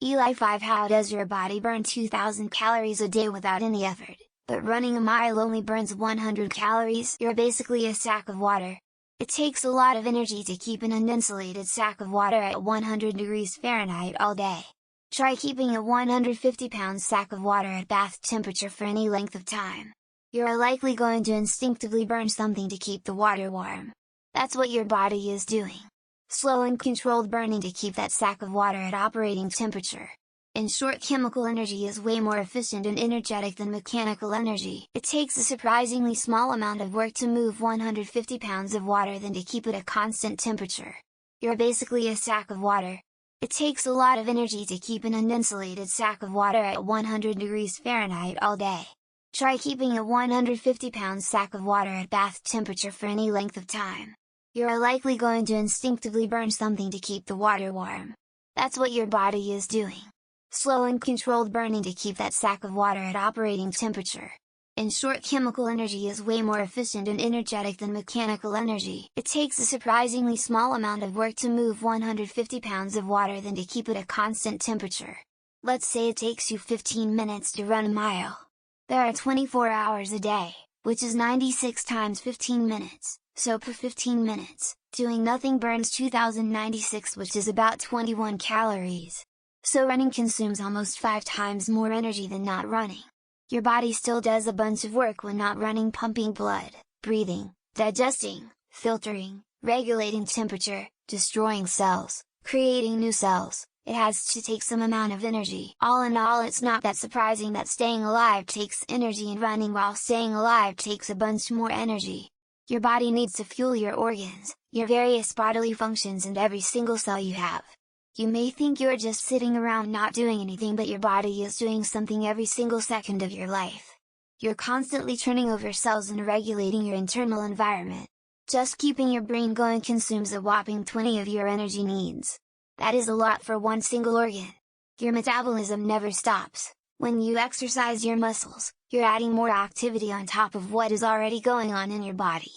ELI5. How does your body burn 2000 calories a day without any effort, but running a mile only burns 100 calories? You're basically a sack of water. It takes a lot of energy to keep an uninsulated sack of water at 100 degrees Fahrenheit all day. Try keeping a 150-pound sack of water at bath temperature for any length of time. You're likely going to instinctively burn something to keep the water warm. That's what your body is doing. Slow and controlled burning to keep that sack of water at operating temperature. In short, chemical energy is way more efficient and energetic than mechanical energy. It takes a surprisingly small amount of work to move 150 pounds of water than to keep it a constant temperature. You're basically a sack of water. It takes a lot of energy to keep an uninsulated sack of water at 100 degrees Fahrenheit all day. Try keeping a 150-pound sack of water at bath temperature for any length of time. You're likely going to instinctively burn something to keep the water warm. That's what your body is doing. Slow and controlled burning to keep that sack of water at operating temperature. In short, chemical energy is way more efficient and energetic than mechanical energy. It takes a surprisingly small amount of work to move 150 pounds of water than to keep it a constant temperature. Let's say it takes you 15 minutes to run a mile. There are 24 hours a day, which is 96 times 15 minutes. So per 15 minutes, doing nothing burns 2096, which is about 21 calories. So running consumes almost 5 times more energy than not running. Your body still does a bunch of work when not running: pumping blood, breathing, digesting, filtering, regulating temperature, destroying cells, creating new cells. It has to take some amount of energy. All in all, it's not that surprising that staying alive takes energy and running while staying alive takes a bunch more energy. Your body needs to fuel your organs, your various bodily functions, and every single cell you have. You may think you're just sitting around not doing anything, but your body is doing something every single second of your life. You're constantly turning over cells and regulating your internal environment. Just keeping your brain going consumes a whopping 20 of your energy needs. That is a lot for one single organ. Your metabolism never stops. When you exercise your muscles, you're adding more activity on top of what is already going on in your body.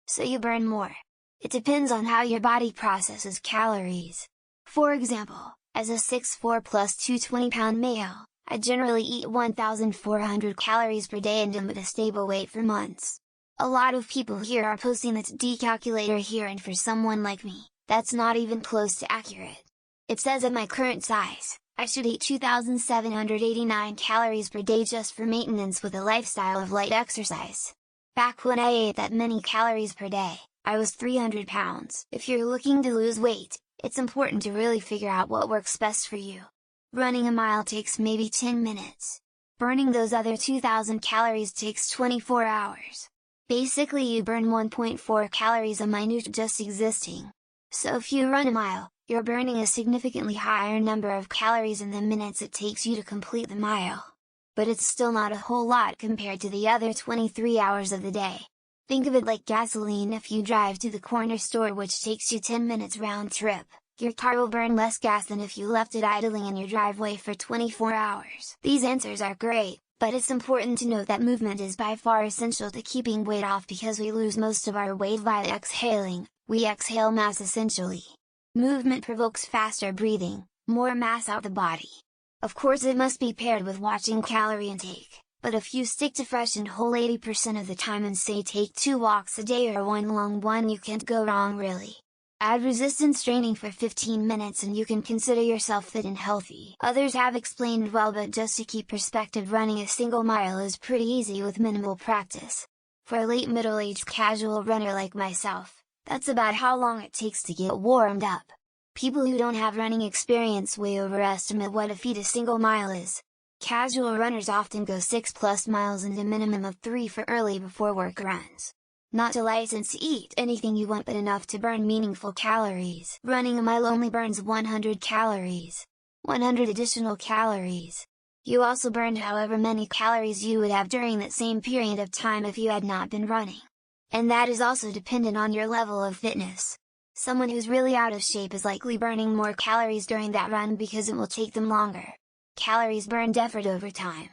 So you burn more. It depends on how your body processes calories. For example, as a 6'4" plus 220-pound male, I generally eat 1,400 calories per day and am at a stable weight for months. A lot of people here are posting that decalculator here, and for someone like me, that's not even close to accurate. It says at my current size, I should eat 2,789 calories per day just for maintenance with a lifestyle of light exercise. Back when I ate that many calories per day, I was 300 pounds. If you're looking to lose weight, it's important to really figure out what works best for you. Running a mile takes maybe 10 minutes. Burning those other 2,000 calories takes 24 hours. Basically, you burn 1.4 calories a minute just existing. So if you run a mile, you're burning a significantly higher number of calories in the minutes it takes you to complete the mile. But it's still not a whole lot compared to the other 23 hours of the day. Think of it like gasoline. If you drive to the corner store, which takes you 10 minutes round trip, your car will burn less gas than if you left it idling in your driveway for 24 hours. These answers are great, but it's important to note that movement is by far essential to keeping weight off, because we lose most of our weight via exhaling. We exhale mass essentially. Movement provokes faster breathing, more mass out the body. Of course, it must be paired with watching calorie intake, but if you stick to fresh and whole 80% of the time and say take 2 walks a day or one long one, you can't go wrong really. Add resistance training for 15 minutes and you can consider yourself fit and healthy. Others have explained well, but just to keep perspective, running a single mile is pretty easy with minimal practice. For a late middle-aged casual runner like myself, that's about how long it takes to get warmed up. People who don't have running experience way overestimate what a feat a single mile is. Casual runners often go 6+ miles and a minimum of 3 for early before work runs. Not to license to eat anything you want, but enough to burn meaningful calories. Running a mile only burns 100 calories. 100 additional calories. You also burned however many calories you would have during that same period of time if you had not been running. And that is also dependent on your level of fitness. Someone who's really out of shape is likely burning more calories during that run because it will take them longer. Calories burned effort over time.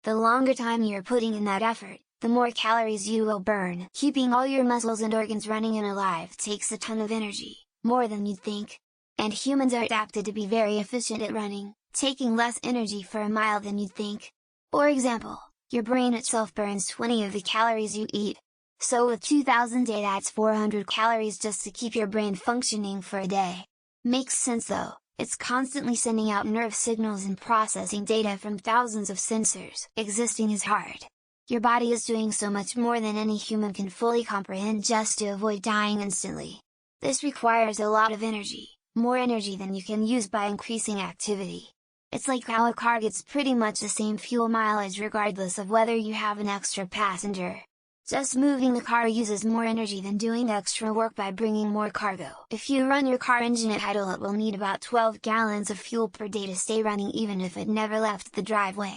The longer time you're putting in that effort, the more calories you will burn. Keeping all your muscles and organs running and alive takes a ton of energy, more than you'd think. And humans are adapted to be very efficient at running, taking less energy for a mile than you'd think. For example, your brain itself burns 20 of the calories you eat. So with 2000 a day, that's 400 calories just to keep your brain functioning for a day. Makes sense though, it's constantly sending out nerve signals and processing data from thousands of sensors. Existing is hard. Your body is doing so much more than any human can fully comprehend just to avoid dying instantly. This requires a lot of energy, more energy than you can use by increasing activity. It's like how a car gets pretty much the same fuel mileage regardless of whether you have an extra passenger. Just moving the car uses more energy than doing extra work by bringing more cargo. If you run your car engine at idle, it will need about 12 gallons of fuel per day to stay running even if it never left the driveway.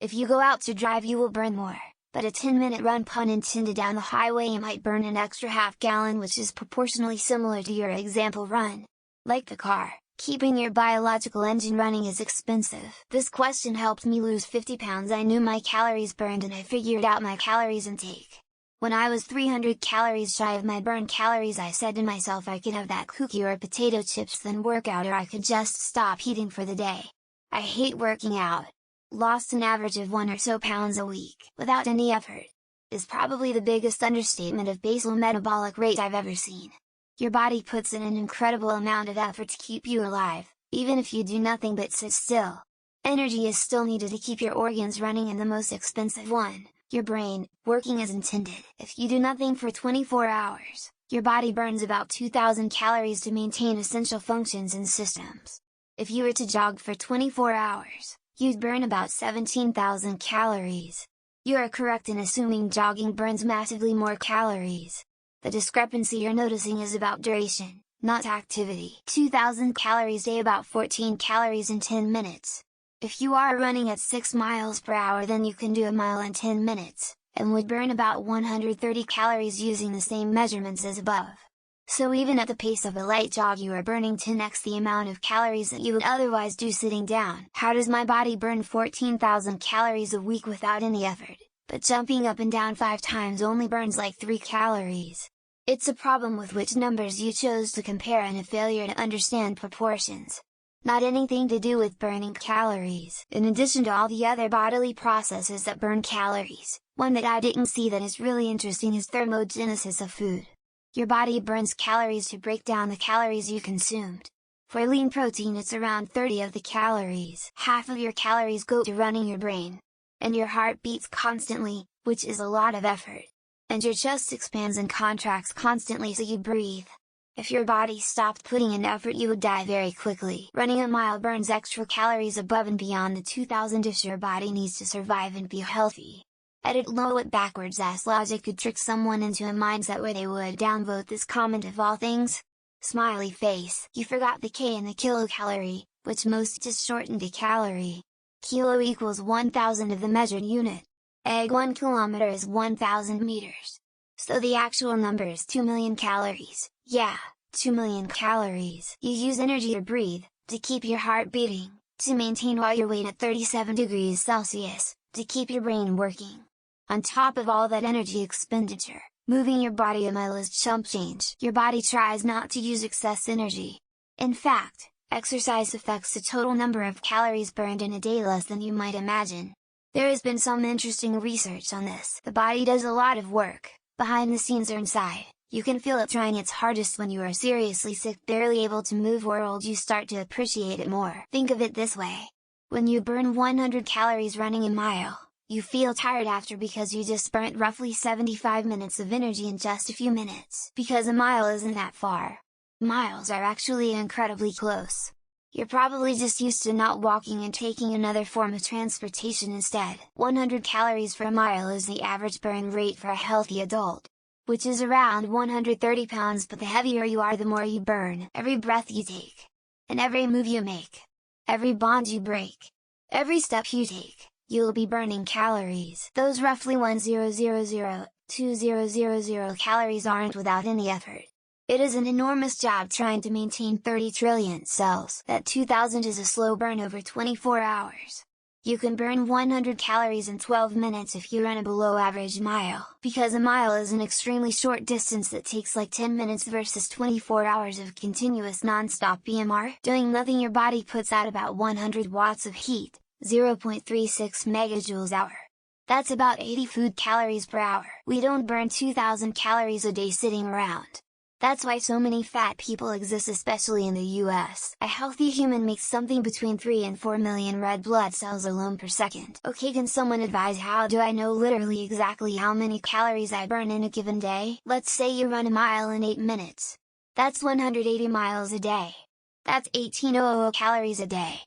If you go out to drive, you will burn more, but a 10-minute run, pun intended, down the highway, you might burn an extra half gallon, which is proportionally similar to your example run. Like the car, keeping your biological engine running is expensive. This question helped me lose 50 pounds. I knew my calories burned and I figured out my calories intake. When I was 300 calories shy of my burned calories, I said to myself I could have that cookie or potato chips then work out, or I could just stop eating for the day. I hate working out. Lost an average of 1 or so pounds a week, without any effort, is probably the biggest understatement of basal metabolic rate I've ever seen. Your body puts in an incredible amount of effort to keep you alive, even if you do nothing but sit still. Energy is still needed to keep your organs running, and the most expensive one, your brain, working as intended. If you do nothing for 24 hours, your body burns about 2000 calories to maintain essential functions and systems. If you were to jog for 24 hours, you'd burn about 17,000 calories. You are correct in assuming jogging burns massively more calories. The discrepancy you're noticing is about duration, not activity. 2000 calories a day, about 14 calories in 10 minutes. If you are running at 6 miles per hour, then you can do a mile in 10 minutes, and would burn about 130 calories using the same measurements as above. So even at the pace of a light jog, you are burning 10x the amount of calories that you would otherwise do sitting down. How does my body burn 14,000 calories a week without any effort, but jumping up and down 5 times only burns like 3 calories? It's a problem with which numbers you chose to compare and a failure to understand proportions. Not anything to do with burning calories. In addition to all the other bodily processes that burn calories, one that I didn't see that is really interesting is thermogenesis of food. Your body burns calories to break down the calories you consumed. For lean protein, it's around 30 of the calories. Half of your calories go to running your brain. And your heart beats constantly, which is a lot of effort. And your chest expands and contracts constantly so you breathe. If your body stopped putting in effort, you would die very quickly. Running a mile burns extra calories above and beyond the 2000 your body needs to survive and be healthy. Edit low. What backwards ass logic could trick someone into a mindset where they would downvote this comment of all things? Smiley face. You forgot the K in the kilocalorie, which most just shortened to calorie. Kilo equals 1000 of the measured unit. 1 kilometer is 1000 meters. So the actual number is 2 million calories. Yeah, 2 million calories. You use energy to breathe, to keep your heart beating, to maintain while your weight at 37 degrees Celsius, to keep your brain working. On top of all that energy expenditure, moving your body a mile is chump change. Your body tries not to use excess energy. In fact, exercise affects the total number of calories burned in a day less than you might imagine. There has been some interesting research on this. The body does a lot of work, behind the scenes or inside. You can feel it trying its hardest when you are seriously sick, barely able to move, or old. You start to appreciate it more. Think of it this way. When you burn 100 calories running a mile, you feel tired after because you just burnt roughly 75 minutes of energy in just a few minutes. Because a mile isn't that far. Miles are actually incredibly close. You're probably just used to not walking and taking another form of transportation instead. 100 calories for a mile is the average burn rate for a healthy adult, which is around 130 pounds, but the heavier you are, the more you burn. Every breath you take, and every move you make, every bond you break, every step you take, you'll be burning calories. Those roughly 1000-2000 calories aren't without any effort. It is an enormous job trying to maintain 30 trillion cells. That 2000 is a slow burn over 24 hours. You can burn 100 calories in 12 minutes if you run a below average mile, because a mile is an extremely short distance that takes like 10 minutes versus 24 hours of continuous non-stop BMR. Doing nothing, your body puts out about 100 watts of heat, 0.36 megajoules hour. That's about 80 food calories per hour. We don't burn 2000 calories a day sitting around. That's why so many fat people exist, especially in the US. A healthy human makes something between 3 and 4 million red blood cells alone per second. Okay, can someone advise how do I know literally exactly how many calories I burn in a given day? Let's say you run a mile in 8 minutes. That's 180 miles a day. That's 1800 calories a day.